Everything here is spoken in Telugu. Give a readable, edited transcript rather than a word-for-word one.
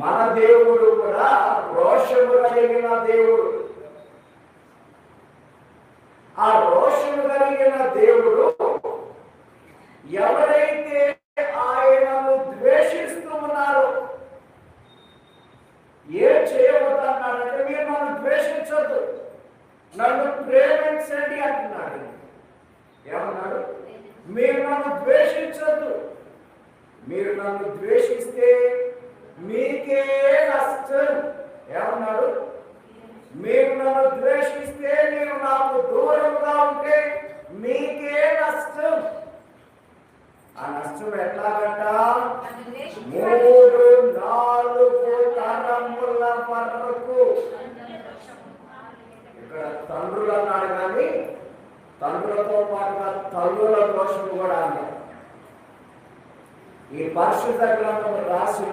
మన దేవుడు కూడా రోషము కలిగిన దేవుడు. ఆ రోషము కలిగిన దేవుడు ఎవరైతే ఆయనను ద్వేషిస్తూ ఉన్నారో, ఏం చేయబోతున్నాడంటే, మీరు నన్ను ద్వేషించొద్దు, నన్ను ప్రేమించండి అంటున్నాడు. ఏమన్నాడు? మీరు నన్ను ద్వేషించొద్దు, మీరు నన్ను ద్వేషిస్తే మీకే నష్టం. ఏమన్నాడు? మీరు నన్ను ద్వేషిస్తే, మీరు నాకు దూరంగా ఉంటే మీకే నష్టం. ఆ నష్టం ఎట్లాగంట? 3-4 తరముల వరకు. ఇక్కడ తండ్రులు అన్నాడు, కానీ తండ్రులతో పాటుగా తల్లుల దోషం కూడా అన్నారు. ఈ పరిశుద్ధ గ్రంథం రాసి